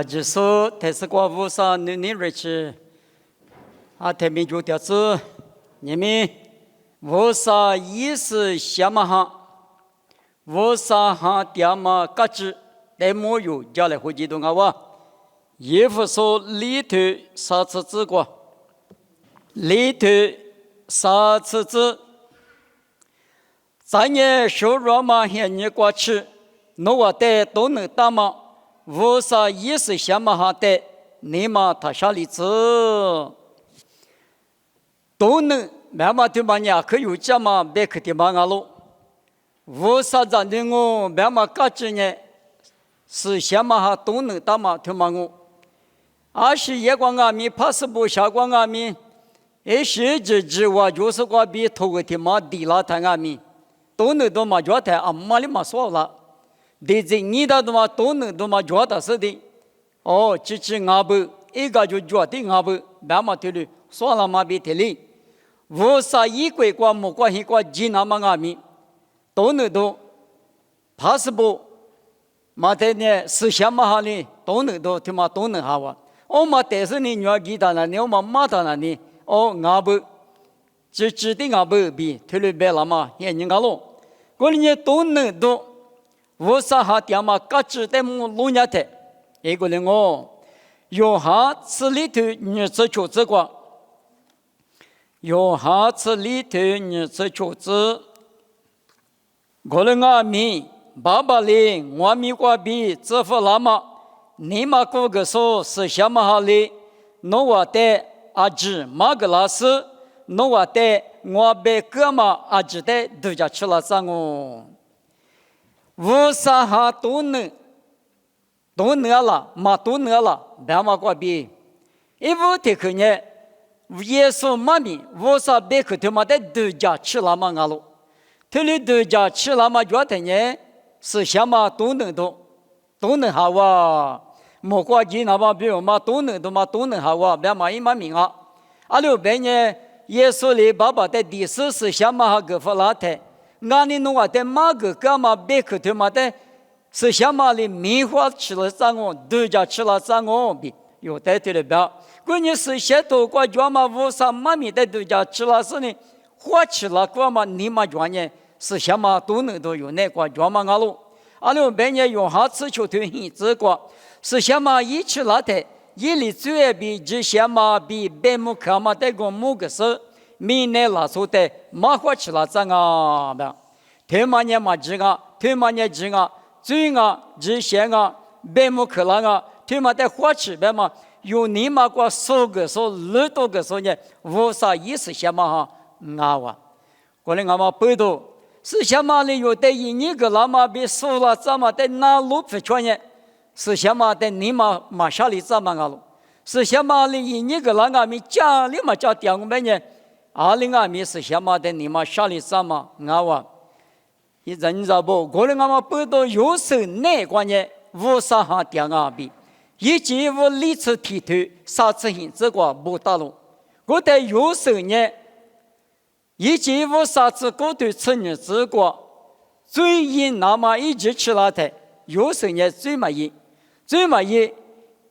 只是台式国务上你认识台民主调子，你们无啥意思想嘛哈，无啥哈点嘛价值，但没有将来会记住我，也不说里头啥次子过，里头啥次子，咱也收入嘛现你过去，那我的都能打嘛。无啥意思想嘛哈的，你嘛他啥例子，都能慢慢对嘛呀，可有这嘛别可的嘛路，无啥子的我慢慢搞这呢，是想嘛哈都能打嘛对嘛我，而是夜光阿弥怕是不下光阿弥，是指我就是我比头个的嘛地拉谈阿弥，都能都嘛觉得阿妈的嘛说了。对这你的嘛都能都嘛觉得是的，只阿不一个就觉得阿不，慢慢对了，算了嘛别提了，无啥一国国没关系国济那么阿弥，都能都，怕是不，嘛的呢思想嘛哈呢，都能都他妈都能好啊，嘛但是你女儿记得了，你嘛骂他了呢，阿不，只的阿不比推了别了嘛，也人家咯，过年都能都。无啥哈点嘛，各自的木路伢的，一个人有哈此里头你是求子过，有哈此里头你是求子，个人阿弥爸爸哩，我咪过比支付拉嘛，你嘛过个说是什么哈哩？那我的阿姊马个老师，那我的我被哥嘛阿姊的都家吃了啥哦？无啥哈都能了，嘛都能了，别嘛过比，一无的可呢，耶稣妈咪，无啥别可他妈的都家吃了嘛阿路，他里都家吃了嘛觉得呢，是什么都能好哇，莫过去那么比如嘛都能好哇，别嘛一嘛命啊，阿六别呢，耶稣里爸爸的第四是什么哈个弗拉特。俺你弄我的马个干嘛别克他妈的，是什么的棉花吃了啥哦，都家吃了啥哦比有带对了表，关键是些头瓜脚嘛无啥妈咪的都家吃了是呢，花吃了瓜嘛你嘛脚呢是什么都能都有那瓜脚嘛阿鲁别人用哈吃球头很这瓜是什么一吃了的，一里最比这什么比白木看嘛的个木个是。明年拉出的马花吃了怎啊？的，他妈年嘛这个，他妈年这个，最啊，这些啊，白木克拉啊，他妈的花吃白嘛，有你妈个数个数二多个数呢，无啥意思些嘛哈，哇，过来嘛背到，是些嘛里有的一年个那么比数了怎么的那路不穿呢？是些嘛的你妈马上里怎么个是些嘛里一年个那个米家里嘛家点我们呢？20阿米是什么的？你们下里什么？哇！一人家不，过来我们不到有时那关呢，无啥哈点阿比，以及无理次提头，啥子性这个不大路。我在有时呢，以及无啥子过头吃日子过，最因那么一直吃了的，有时呢最满意，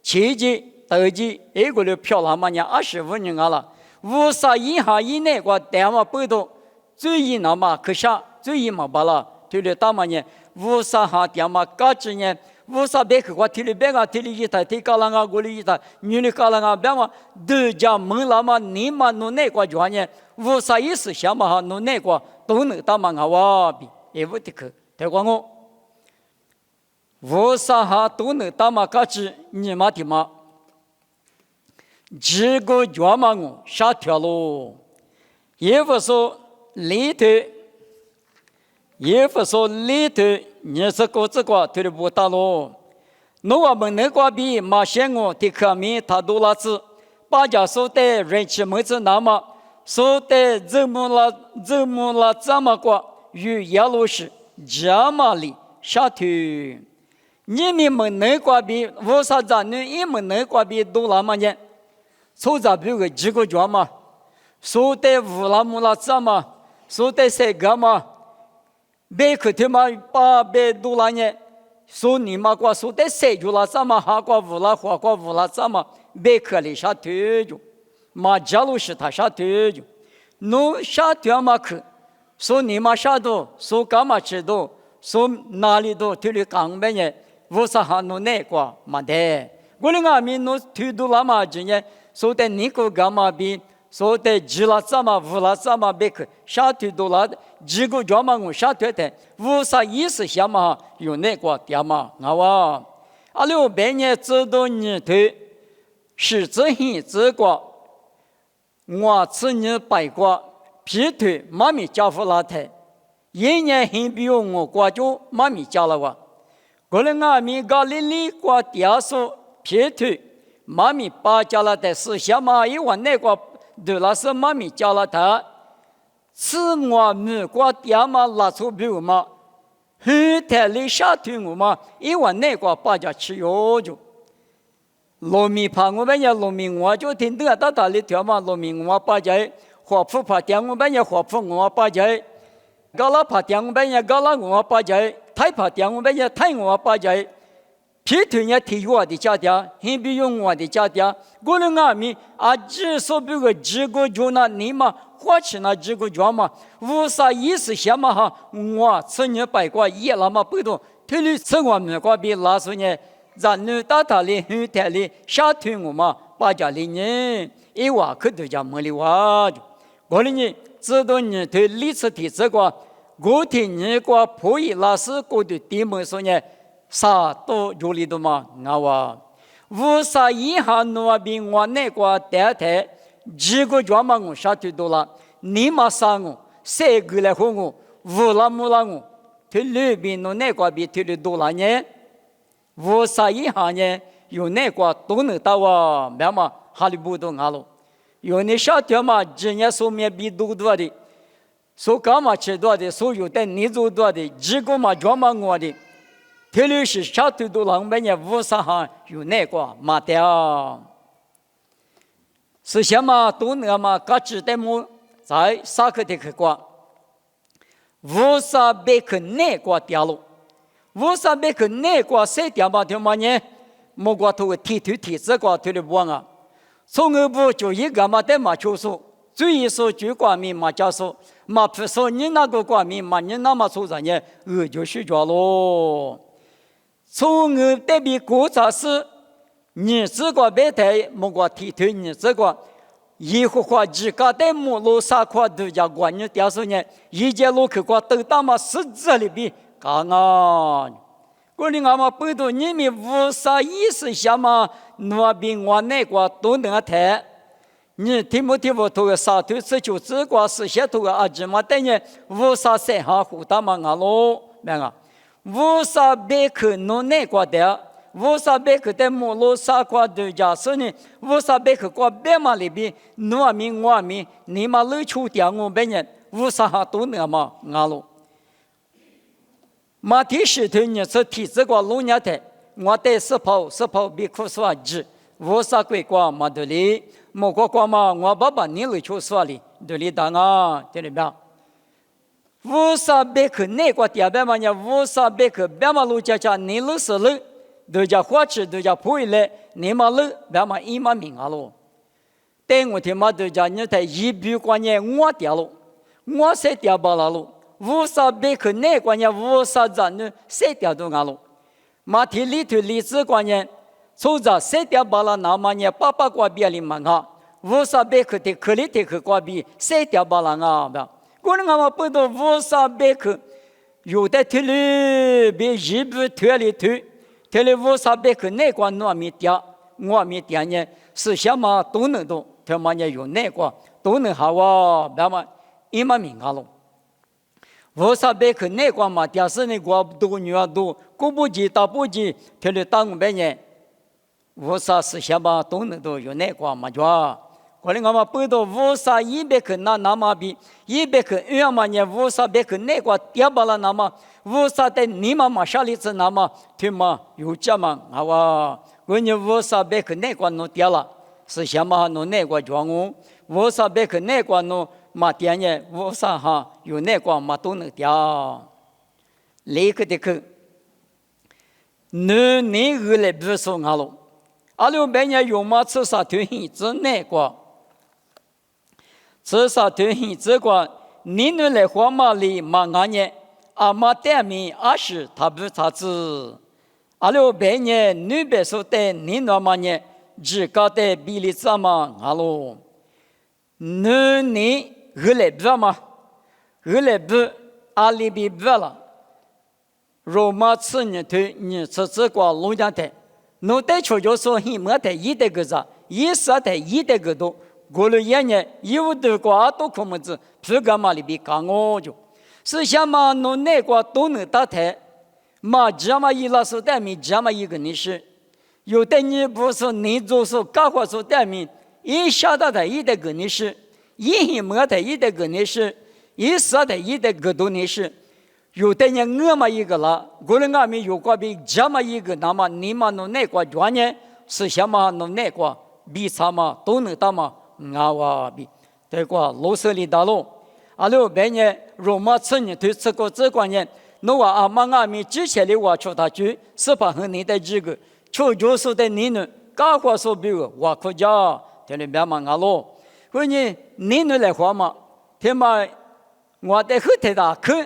前几头几一个月漂亮嘛呢，25年了。无啥一下以内个电话背到最一那么可下最一嘛罢了，对了大嘛呢？无啥哈电话搞之呢？无啥别个我提了别个提了一台提高了啊，我的一台女的高了啊，别嘛都家门了嘛，你嘛弄那个叫呢？无啥意思想嘛哈弄那个都能打嘛哇比也不得去，对光我无啥哈都能打嘛搞之你嘛的嘛。这个脚嘛我下条路，也不说里头，你是个这个对的不大路。那我们那个比马先我的科米他多了子，把家说的人气没子那么，说的怎么了这么个与耶路是这么里下头。你们那个比为啥子你们那个比多了嘛呢？凑杂比个几个脚嘛，说的乌拉木拉子嘛，说的谁个嘛，别个他妈把别多了呢，说你妈瓜说的谁就了怎么哈瓜无了花瓜无了怎么别克里下推就，马家路是他下推就，侬下推嘛去，说你妈下多，说干嘛吃多，说哪里多推里港边呢，无啥哈侬那瓜嘛的，我哩阿咪侬推多了嘛子呢，说的你个干嘛比。说的几了怎么无了怎么别去，下推多了几个家嘛我下推的，无啥意思想嘛有那个点嘛我哇，阿六百年知道你推，是这hin这个，我吃你白瓜，皮推妈咪家父拉台，一年很比我瓜就妈咪家了哇，过来阿咪家里里瓜点数皮推妈咪把家了的是想嘛一万那个。对了，是妈咪教了他，吃我们国爹嘛拉出表嘛，后台里下推我嘛，一碗那个把家吃药就，糯米怕我们家糯米我就听到到大里条嘛，糯米我把家，花圃怕爹我们家花圃我把家，高拉怕爹我们家高拉我把家，太怕爹我们家太我把家。皮推呢提我的家的，很比用我的家的。我的阿米啊，只说别个几个就那你嘛，花钱那几个家嘛，无啥意思想嘛哈。我吃你白瓜也那么不多，推里吃我们瓜比拉说呢，咱女大大里后台里下推我嘛，把家里人一娃可都家没里娃就。我的呢，知道你对历史题这个，我听你个破译老师过的题目说呢。啥都有里头嘛，我无啥一下诺比我那个带台几个家嘛我下去多了，你嘛啥我谁个来和我无啦木啦我，他里边侬那个比他的多了呢，无啥一下呢有那个都能到啊，别嘛哈利波特阿喽，有你下去嘛今年说面比多的，说干嘛吃多的，说有的你做多的，几个嘛家嘛我的。特别是下头都浪漫年无啥哈有那个马掉，是什么都那么各自的么在萨克的去过，无啥别去那个掉了，无啥别去那个谁掉嘛掉嘛呢？莫过头提这个头的不啊，从而不就一个嘛的嘛就说，最一说就挂名嘛叫说，嘛不说你那个挂名嘛你那么说人家就睡着喽。从而对比国家是，你这个白台莫过提推你这个，以后话几个的木路啥块都叫管你掉手呢，一节路去过都他妈实质里边干啊！我的阿妈不懂你们无啥意思想嘛，那边我那个都能谈。你听不听不懂个啥头这就这个是些头个阿姐嘛，等于无啥三行胡大嘛阿喽，那个。无啥别去弄那个的，无啥别去在马路啥块的家是呢？无啥别去过别嘛里边，我们你嘛路出掉我别人，无啥哈都那么阿喽。马蹄石头你是提这个路伢的，我得是跑别苦说急，无啥鬼瓜嘛的哩，莫个瓜嘛我爸爸你路出说哩，的哩当啊，对里边。无啥别去那个地方嘛呢？无啥别去别嘛路家你路是路，都叫花吃都叫破来，你嘛路别嘛一嘛命啊喽。但我听嘛都叫你在一笔关键我掉了，我谁掉巴了喽？无啥别去那个呢？无啥人呢？谁掉都啊喽？马蹄里头里子关键，从这谁掉巴了那么呢？爸爸过别里嘛啊？无啥别去的可里的去过别，谁掉巴了啊？不。我那个不懂无啥别去，有的推里别一步推里推无啥别去那个我没掉呢，是什么都能懂，他妈呢有那个都能好啊，那么一嘛明白了。无啥别去那个嘛，掉是那个多女儿多，过不及大不及，推里当别人，无啥是什么都能懂，有那个嘛就。我的我不懂无啥一百克那么比一百克1万年无啥百克那个掉巴了那么无啥的你嘛下里子那么对吗？有这么好啊？我你无啥百克那个弄掉了，是什么弄那个装我？无啥百克那个弄嘛掉呢？无啥哈有那个嘛都能掉，立刻的去。nữ ni gửi bữa số ngalo alo bên nhà dùng mà吃啥推行之内过吃啥推行之过你女来花嘛里嘛俺呢啊嘛带米啊是他不查子alo bên nhà nữ bữa số tên你那嘛呢只搞的比例怎么alo nữ ni gửi bữa嘛gửi bữa ali bi bữa了罗马次年推你吃过龙江台，侬带出去说你没得一的个啥，一啥的一的个多，过了一年有的个都可么子，皮干嘛里边干我就，是想嘛侬那个都能打台，嘛这么一老师带米这么一个你是，有的你不是你做说干活说带米，一下到的一的个你是，一没得一的个你是，一啥的一的个多你是。有的人我们一个了，过了我们有个比这么一个，那么你们弄那个专业是什么弄那个比啥嘛都能打嘛，我比这个老师里打喽，阿六别人罗马次年对这个这观念，那我阿妈我们之前的我说他去是把和你的这个，就就是的你呢，干活说比我可家，这里边嘛阿喽，所以你呢来话嘛，他妈我的后头大坑。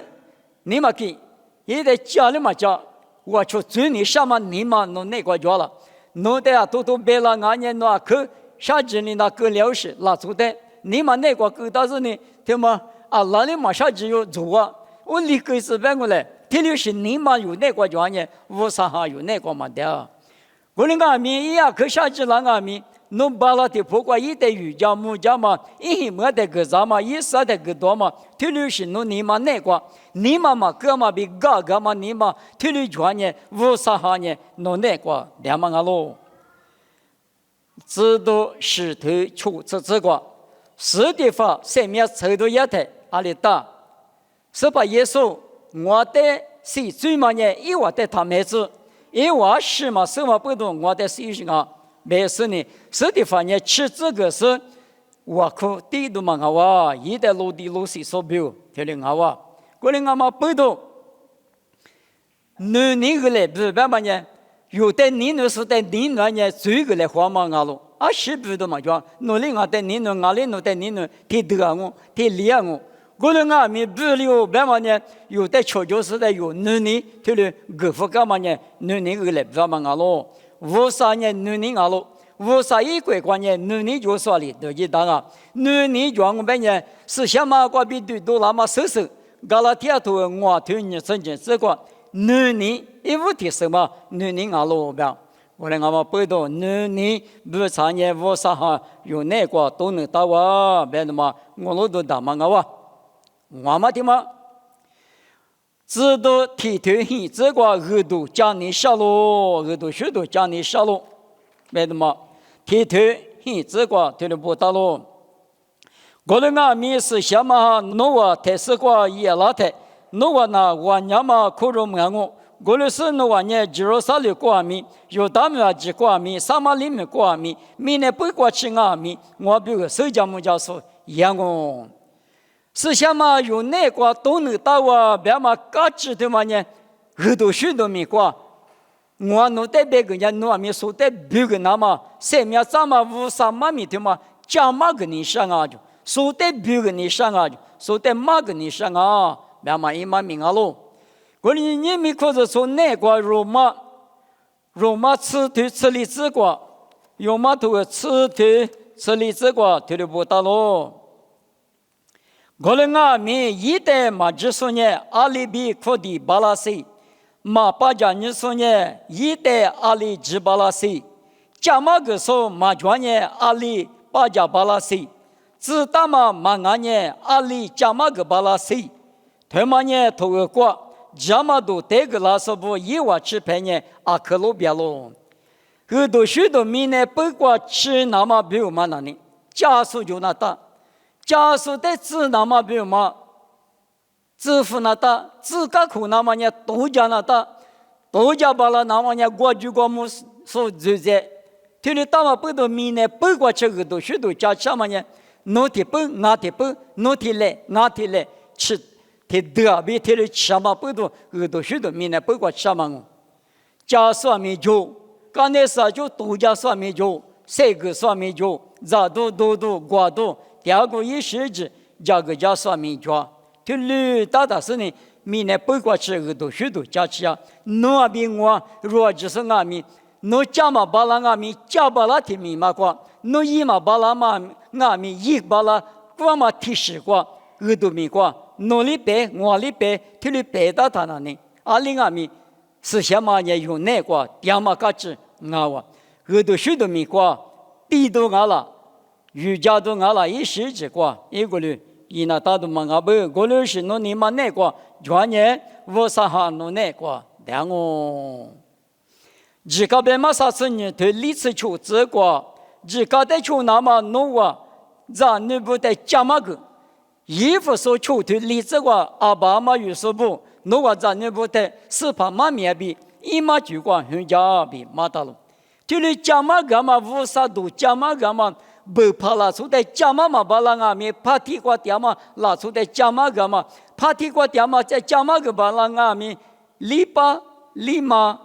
你们给，也得家里嘛家，我就最你什么你们弄那个家了，弄得啊都别了，俺年那去啥子呢？那个了事拉出的，你们那个狗倒是呢，对吗？啊，那里嘛啥子有做啊？我立刻是变过来，这里是你们有那个家呢，我啥还有那个嘛的？我的俺们一样去啥子那俺们。侬把了的不过一代瑜伽木伽嘛，一没得个啥嘛，一啥的个多嘛，体育是侬你嘛那个，你嘛嘛个嘛比个嘛你嘛体育专业无啥行业侬那个两嘛个喽，知道石头出这个，实地法上面抽到一台阿里打，是把耶稣我的是最嘛呢，一我的他妹子，一我是嘛什么不懂我的是一啊。没事呢，实地方呢，吃这个是，我靠，地都嘛我，一代路地路是手表，听听我，过来我嘛不懂，你个来不办嘛呢？有的你那是在你那呢，最个来花嘛我啊是不懂嘛讲，努力我在你那，我里努在你那，提得我，提厉我。过来我们不了办嘛呢？有的悄悄是在有你，听了个副干嘛呢？你个来不嘛我。无啥呢？你阿罗，无啥一块关键，你就说哩，都知道啊。你讲我们呢是什么个比对多那么收拾，搞了天头我推你曾经这个，你一无提什么？你阿罗边，我来我们背到你不参与无啥哈，有那个都能打我，别的嘛，我老多打嘛我们的嘛。知道提头很这个耳朵将你杀喽，耳朵许多将你杀喽，为什么？提头很这个提了不打喽。我的俺们是什么？侬我台是个也拉台，侬我那我娘嘛可容我，我的是侬我呢，只有啥里过俺们，有他们啊只过俺们，什么里面过俺们，明年不过吃俺们，我比如手家木家说一样哦。是什么有那个都能打我，别嘛嘎吱的嘛呢？耳朵许多米过，我弄得别个人弄米说的别个那么，上面怎么无啥嘛米的嘛？讲嘛个你上啊就，说的别个你上啊就，说的嘛个你上啊，别嘛一嘛命啊喽。我你们可是说那个罗马吃头吃里吃过，罗马头吃头吃里吃过，头里不打喽。我们俺们一代嘛只说呢，阿里比科的巴拉西，嘛巴家你说呢，一代阿里只巴拉西，加嘛个说嘛专呢阿里巴家巴拉西，只打嘛俺呢阿里加嘛个巴拉西，他嘛呢头个过，加嘛都这个拉说不一万吃盘呢阿克罗别喽，很多许多米呢不过吃那么比如嘛那呢，加速就那大。假设的字那么比如嘛，支付那大，自个苦那么呢，都家那大，都家把了那么呢，过去过么所就在，听你大嘛不多米呢，不过这个都许多家什么呢，侬提不，俺提不，侬提来，俺提来，吃提得比提了什么不多，都许多米呢，不过什么哦，家算命就，刚才说就度假算命就，三个算命就，热度、多度、过度，第二个一时之，加个家算命就，就绿大大是呢，明年不过吃个都许多家吃啊，那边我若只是俺们，那家嘛巴拉俺们家巴拉提米嘛过，那一嘛巴拉嘛俺们一巴拉过嘛提示过，个都米过，那里白我里白，这里白大他那呢，阿里俺们。是什么也有那个，点嘛个子啊哇，很多许多米个，地都啊了，瑜伽都啊了，一时之个，一个人，伊那大都嘛啊不，个人是弄你嘛那个，专业我啥哈弄那个，两个，自个别嘛啥子呢？对历史求这个，自个的求那么弄啊，咱你不得讲嘛个，衣服所求对历史个，阿爸嘛有说不。如果咱那不得是怕马面比，一马就光很家比马大了。就是讲嘛干嘛无啥都讲嘛干嘛，不怕拉出的讲嘛嘛把那阿面怕提过点嘛拉出的讲嘛干嘛，怕提过点嘛在讲嘛个把那阿面立巴立马，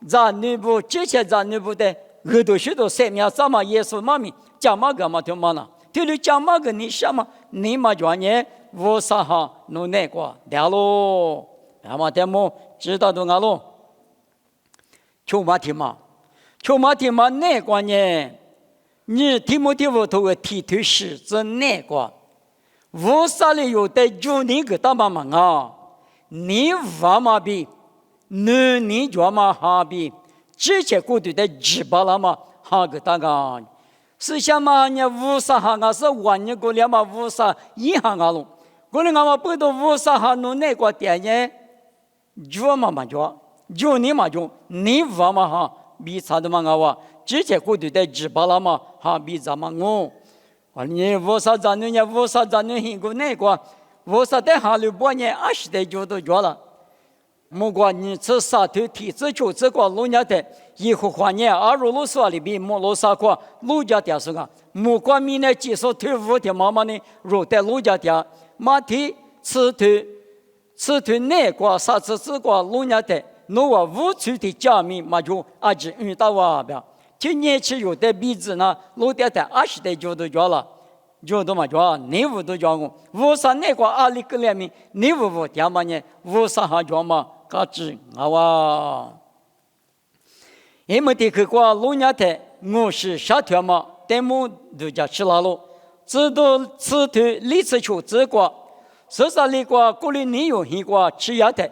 咱那不这些咱那不得，很多许多生命什么耶稣妈咪讲嘛干嘛就嘛了。就是讲嘛个你什么你嘛专业无啥哈弄那个掉喽。那么咱们知道的啊喽，求马蹄嘛那个呢？你听不听不透个提推是真那个？无啥理由的就你个大妈嘛啊？你娃嘛比，你家嘛哈比，这些过去的几巴拉嘛哈个大个？是什么呢？无啥哈个是万年过了嘛？无啥一行个喽？过来我们不都无啥哈弄那个点呢？就嘛嘛就你嘛就你娃嘛哈比啥的嘛我之前过去的几巴拉嘛哈比咱们我你我啥咱们呢我啥咱们很过那个我啥的哈里半年20的就都做了，不管你吃啥都提这就这个路家的以后换年20说里边没路啥个路家的是个，不管明年技术退伍的妈妈呢，若在路家的马蹄吃腿。此对那个啥子这个路家的，那我无处的家民嘛就阿只遇到我表，今年起有的鼻子呢，路的20的就都叫了，就都嘛叫，你无都叫我，无啥那个阿里个里面，你无点嘛呢？无啥哈叫嘛？嘎子啊哇！因为这个路家的，我是沙条嘛，但么都叫吃了喽，知道此对历史求这个。实际里个过来你有一个吃药的，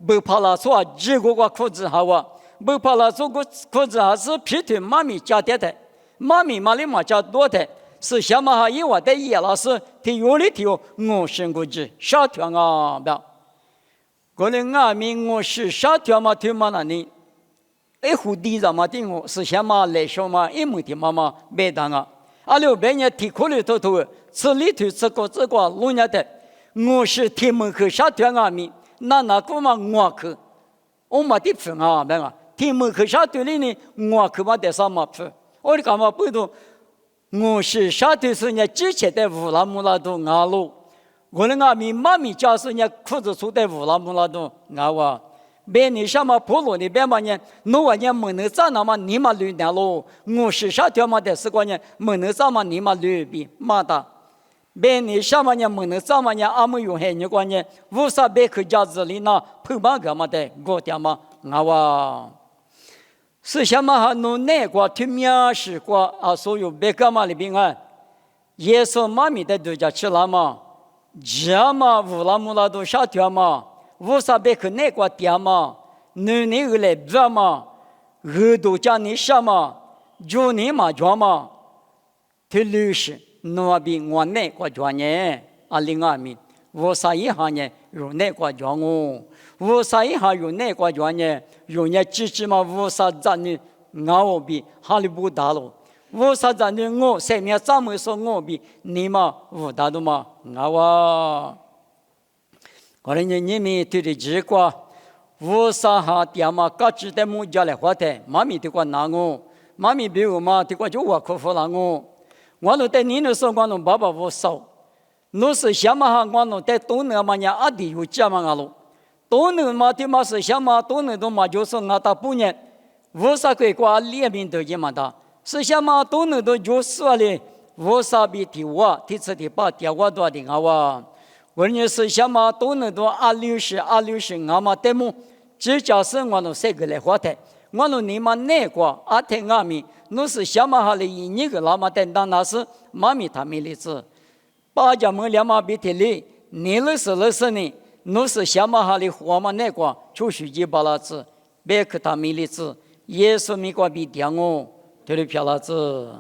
不怕拉错几个裤子好啊，不怕拉错个裤子还是皮腿妈咪加的，妈咪嘛里嘛加多的，是什么哈？因为的叶老师提有里提有我生过去沙条啊表，过来俺们我是沙条嘛提嘛那里，哎胡地上嘛的我是什么来说嘛？一亩的妈妈别当啊，阿六别人提苦里头头，吃里头这个路家的。我是天门口沙条阿米，那个嘛我去，我嘛的分啊，别个天门口沙条里呢，我去嘛得啥嘛分？我的干嘛不懂？我是沙条是人家之前的乌拉木拉都阿路，我的阿米妈咪家是人家裤子出的乌拉木拉都阿哇，别你什么普罗的别嘛呢？那我呢没能咋那么你嘛绿的喽？我是沙条嘛的是个呢，没能咋嘛你嘛绿比嘛的。别你什么人没能怎么样，阿没有害你关键，无啥别去家子里那碰把干嘛的，我点嘛，啊哇，是什么哈弄那个听面试过啊，所有别干嘛里边啊，耶稣妈咪的都叫吃了嘛，这嘛乌拉木拉都沙条嘛，无啥别去那个点嘛，你个来别嘛，耳朵叫你什么，就你嘛叫嘛，听律师。那边我那个专业，阿里阿米，我啥一行呢？有那个专业，我啥一行有那个专业，有人支持嘛？我啥咱呢？我比哈利不大了，我啥咱呢？我生命怎么说我比你嘛？我大的嘛？我可能你们对的这个，我啥哈点嘛？各自的木家来花的，妈咪的个拿我，妈咪比我嘛的个就我克服了我。我那在你那时候，我那爸爸我少，那是什么哈？我那在东南嘛呀，阿弟有家嘛阿罗，东南嘛的嘛是什么？东南都嘛就是俺大半年，无啥鬼瓜列明的嘛的，是什么都能都就是嘞，无啥比提我提次提把调我多的啊，我你是什么都能都阿六十阿嘛得么，只叫是我们这个来话的，我们你们那个阿天阿米，那是什么哈嘞？你个那么等当那是妈咪他们的子，把家们两嘛比提哩，你那是呢，那是什么哈嘞？我们那个就是一把拉子，别克他们的子。耶稣米瓜比点我，对了，漂亮子。